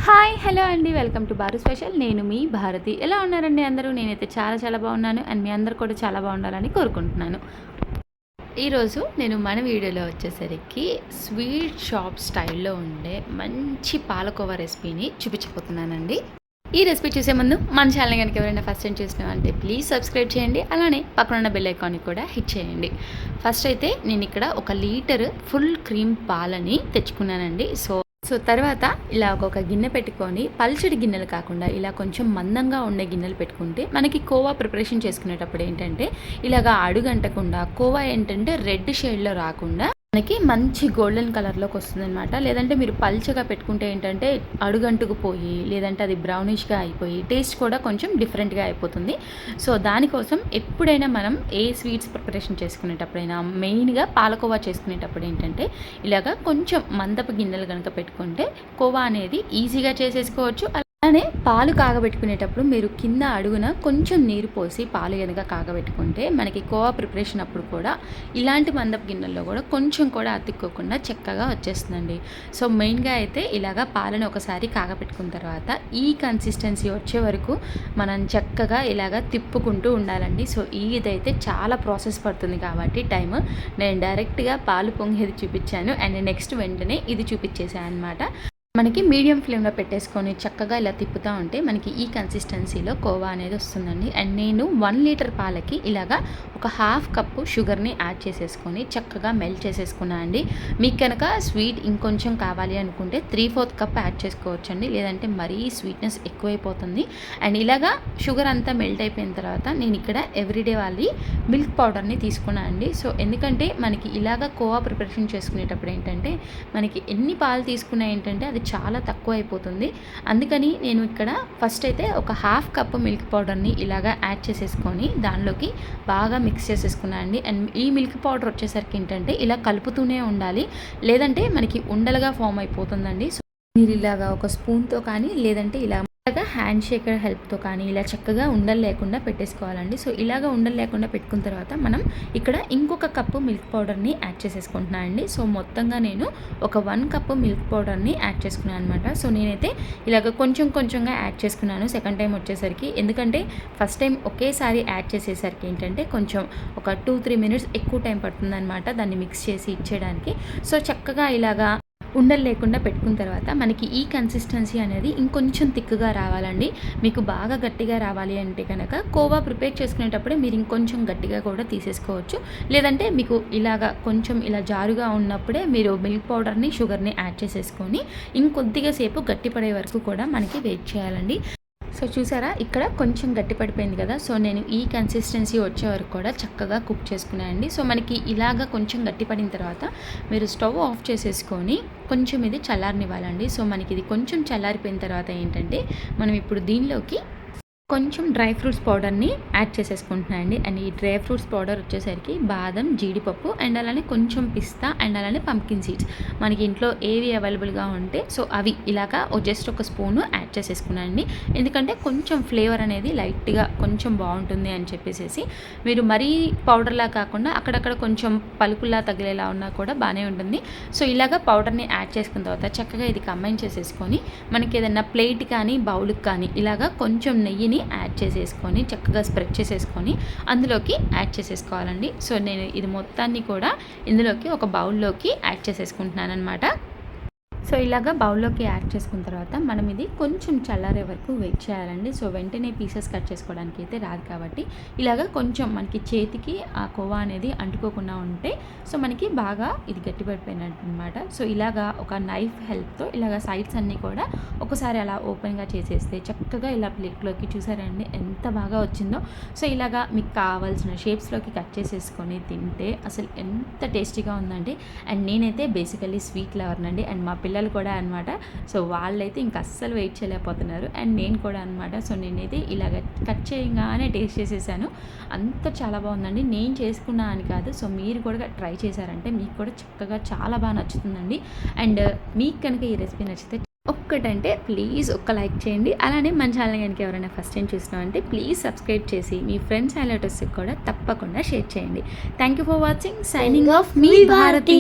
Hi hello అండి, welcome to bar special. నేను మీ భారతి. ఎలా ఉన్నారండి అందరూ? నేనైతే చాలా బాగున్నాను అండ్ మీ అందరు కూడా చాలా బాగుండాలని కోరుకుంటున్నాను. ఈరోజు నేను మన వీడియోలో వచ్చేసరికి స్వీట్ షాప్ స్టైల్లో ఉండే మంచి పాలకోవా రెసిపీని చూపించబోతున్నానండి. ఈ రెసిపీ చూసే ముందు మన ఛానల్ కనుక ఎవరైనా ఫస్ట్ టైం చూసినామంటే ప్లీజ్ సబ్స్క్రైబ్ చేయండి. అలానే పక్కన ఉన్న బెల్ ఐకాన్ని కూడా హిట్ చేయండి. ఫస్ట్ అయితే నేను ఇక్కడ 1 లీటర్ ఫుల్ క్రీమ్ పాలని తెచ్చుకున్నానండి. సో తర్వాత ఇలా ఒక గిన్నె పెట్టుకొని, పల్చడి గిన్నెలు కాకుండా ఇలా కొంచెం మందంగా ఉండే గిన్నెలు పెట్టుకుంటే మనకి కోవా ప్రిపరేషన్ చేసుకునేటప్పుడు ఏంటంటే ఇలాగా అడుగంటకుండా, కోవా ఏంటంటే రెడ్ షేడ్లో రాకుండా మనకి మంచి గోల్డెన్ కలర్లోకి వస్తుంది అనమాట. లేదంటే మీరు పల్చగా పెట్టుకుంటే ఏంటంటే అడుగంటుకు పోయి, లేదంటే అది బ్రౌనిష్గా అయిపోయి టేస్ట్ కూడా కొంచెం డిఫరెంట్గా అయిపోతుంది. సో దానికోసం ఎప్పుడైనా మనం ఏ స్వీట్స్ ప్రిపరేషన్ చేసుకునేటప్పుడైనా, మెయిన్గా పాలకోవా చేసుకునేటప్పుడు ఏంటంటే ఇలాగా కొంచెం మందపు గిన్నెలు కనుక పెట్టుకుంటే కోవా అనేది ఈజీగా చేసేసుకోవచ్చు. అలానే పాలు కాగబెట్టుకునేటప్పుడు మీరు కింద అడుగున కొంచెం నీరు పోసి పాలు కనుక కాగబెట్టుకుంటే మనకి కోవా ప్రిపరేషన్ అప్పుడు కూడా ఇలాంటి మందపు గిన్నెల్లో కూడా కొంచెం కూడా అతుక్కోకుండా చక్కగా వచ్చేస్తుందండి. సో మెయిన్గా అయితే ఇలాగా పాలను ఒకసారి కాగబెట్టుకున్న తర్వాత ఈ కన్సిస్టెన్సీ వచ్చే వరకు మనం చక్కగా ఇలాగా తిప్పుకుంటూ ఉండాలండి. సో ఇదైతే చాలా ప్రాసెస్ పడుతుంది కాబట్టి నేను డైరెక్ట్గా పాలు పొంగేది చూపించాను అండ్ నెక్స్ట్ వెంటనే ఇది చూపించేసాను అనమాట. మనకి మీడియం ఫ్లేమ్లో పెట్టేసుకొని చక్కగా ఇలా తిప్పుతూ ఉంటే మనకి ఈ కన్సిస్టెన్సీలో కోవా అనేది వస్తుందండి. అండ్ నేను 1 లీటర్ పాలకి ఇలాగా ఒక ½ కప్పు షుగర్ని యాడ్ చేసేసుకొని చక్కగా మెల్ట్ చేసేసుకున్నా అండి. మీకు కనుక స్వీట్ ఇంకొంచెం కావాలి అనుకుంటే 3/4 కప్ యాడ్ చేసుకోవచ్చండి, లేదంటే మరీ స్వీట్నెస్ ఎక్కువైపోతుంది. అండ్ ఇలాగా షుగర్ అంతా మెల్ట్ అయిపోయిన తర్వాత నేను ఇక్కడ ఎవ్రీడే వాళ్ళి మిల్క్ పౌడర్ని తీసుకున్నా అండి. సో ఎందుకంటే మనకి ఇలాగా కోవా ప్రిపరేషన్ చేసుకునేటప్పుడు ఏంటంటే మనకి ఎన్ని పాలు తీసుకున్నా ఏంటంటే అది చాలా తక్కువ అయిపోతుంది. అందుకని నేను ఇక్కడ ఫస్ట్ అయితే ఒక ½ కప్పు మిల్క్ పౌడర్ని ఇలాగా యాడ్ చేసేసుకొని దానిలోకి బాగా మిక్స్ చేసేసుకున్నాను అండి. అండ్ ఈ మిల్క్ పౌడర్ వచ్చేసరికి ఏంటంటే ఇలా కలుపుతూనే ఉండాలి, లేదంటే మనకి ఉండలుగా ఫామ్ అయిపోతుందండి. సో మీరు ఇలాగా ఒక స్పూన్తో కానీ, లేదంటే ఇలాగా హ్యాండ్ షేకర్ హెల్ప్తో కానీ ఇలా చక్కగా ఉండలు లేకుండా పెట్టేసుకోవాలండి. సో ఇలాగ ఉండలు లేకుండా పెట్టుకున్న తర్వాత మనం ఇక్కడ ఇంకొక కప్పు మిల్క్ పౌడర్ని యాడ్ చేసేసుకుంటున్నాను అండి. సో మొత్తంగా నేను ఒక 1 కప్పు మిల్క్ పౌడర్ని యాడ్ చేసుకున్నాను అనమాట. సో నేనైతే ఇలాగ కొంచెంగా యాడ్ చేసుకున్నాను సెకండ్ టైం వచ్చేసరికి. ఎందుకంటే ఫస్ట్ టైం ఒకేసారి యాడ్ చేసేసరికి ఏంటంటే కొంచెం ఒక 2-3 మినిట్స్ ఎక్కువ టైం పడుతుంది అనమాట దాన్ని మిక్స్ చేసి ఇచ్చేయడానికి. సో చక్కగా ఇలాగా ఉండలు లేకుండా పెట్టుకున్న తర్వాత మనకి ఈ కన్సిస్టెన్సీ అనేది ఇంకొంచెం థిక్గా రావాలండి. మీకు బాగా గట్టిగా రావాలి అంటే కనుక కోవా ప్రిపేర్ చేసుకునేటప్పుడే మీరు ఇంకొంచెం గట్టిగా కూడా తీసేసుకోవచ్చు, లేదంటే మీకు ఇలాగా కొంచెం ఇలా జారుగా ఉన్నప్పుడే మీరు మిల్క్ పౌడర్ని, షుగర్ని యాడ్ చేసేసుకొని ఇంకొద్దిగా సేపు గట్టిపడే వరకు కూడా మనకి వెయిట్ చేయాలండి. సో చూసారా ఇక్కడ కొంచెం గట్టి పడిపోయింది కదా. సో నేను ఈ కన్సిస్టెన్సీ వచ్చే వరకు కూడా చక్కగా కుక్ చేసుకున్నానండి. సో మనకి ఇలాగా కొంచెం గట్టి పడిన తర్వాత మీరు స్టవ్ ఆఫ్ చేసేసుకొని కొంచెం ఇది చల్లారనివ్వాలండి. సో మనకి ఇది కొంచెం చల్లారిపోయిన తర్వాత ఏంటంటే మనం ఇప్పుడు దీనిలోకి కొంచెం డ్రై ఫ్రూట్స్ పౌడర్ని యాడ్ చేసేసుకుంటున్నానండి. అండ్ ఈ డ్రై ఫ్రూట్స్ పౌడర్ వచ్చేసరికి బాదం, జీడిపప్పు అండ్ అలానే కొంచెం పిస్తా అండ్ అలానే పంకిన్ సీడ్స్ మనకి ఇంట్లో ఏవి అవైలబుల్గా ఉంటే సో అవి ఇలాగా జస్ట్ ఒక స్పూను యాడ్ చేసేసుకున్నానండి. ఎందుకంటే కొంచెం ఫ్లేవర్ అనేది లైట్గా కొంచెం బాగుంటుంది అని చెప్పేసి, మీరు మరీ పౌడర్లా కాకుండా అక్కడక్కడ కొంచెం పలుకుల్లా తగిలేలా ఉన్నా కూడా బాగానే ఉంటుంది. సో ఇలాగా పౌడర్ని యాడ్ చేసుకున్న తర్వాత చక్కగా ఇది కంబైన్ చేసేసుకొని మనకి ఏదైనా ప్లేట్ కానీ బౌల్కి కానీ ఇలాగా కొంచెం నెయ్యిని యాడ్ చేసేసుకొని చక్కగా స్ప్రెడ్ చేసేసుకొని అందులోకి యాడ్ చేసేసుకోవాలండి. సో నేను ఇది మొత్తాన్ని కూడా ఇందులోకి ఒక బౌల్లోకి యాడ్ చేసేసుకుంటున్నాను అనమాట. సో ఇలాగా బౌల్లోకి యాడ్ చేసుకున్న తర్వాత మనం ఇది కొంచెం చల్లారే వరకు వెయిట్ చేయాలండి. సో వెంటనే పీసెస్ కట్ చేసుకోవడానికి అయితే రాదు కాబట్టి ఇలాగా కొంచెం మనకి చేతికి ఆ కోవా అనేది అంటుకోకుండా ఉంటే సో మనకి బాగా ఇది గట్టిపడిపోయినట్టు అనమాట. సో ఇలాగా ఒక నైఫ్ హెల్ప్తో ఇలాగ సైడ్స్ అన్నీ కూడా ఒకసారి అలా ఓపెన్గా చేసేస్తే చక్కగా ఇలా ప్లేట్లోకి చూసారండి ఎంత బాగా వచ్చిందో. సో ఇలాగా మీకు కావాల్సిన షేప్స్లోకి కట్ చేసేసుకొని తింటే అసలు ఎంత టేస్టీగా ఉందండి. అండ్ నేనైతే బేసికల్లీ స్వీట్ లవర్నండి అండ్ మా పిల్లలు కూడా అనమాట. సో వాళ్ళైతే ఇంక అస్సలు వెయిట్ చేయలేకపోతున్నారు అండ్ నేను కూడా అనమాట. సో నేనైతే ఇలాగ కట్ చేయగానే టేస్ట్ చేసేసాను, అంత చాలా బాగుందండి. నేను చేసుకున్నా అని కాదు, సో మీరు కూడా ట్రై చేశారంటే మీకు కూడా చక్కగా చాలా బాగా నచ్చుతుందండి. అండ్ మీకు కనుక ఈ రెసిపీ నచ్చితే ఒక్కటంటే ప్లీజ్ ఒక్క లైక్ చేయండి. అలానే మన ఛానల్ కనుక ఎవరైనా ఫస్ట్ టైం చూసినామంటే ప్లీజ్ సబ్స్క్రైబ్ చేసి మీ ఫ్రెండ్స్ అండ్ రిలేటివ్స్కి కూడా తప్పకుండా షేర్ చేయండి. Thank you for watching. Signing off మీ భారతి.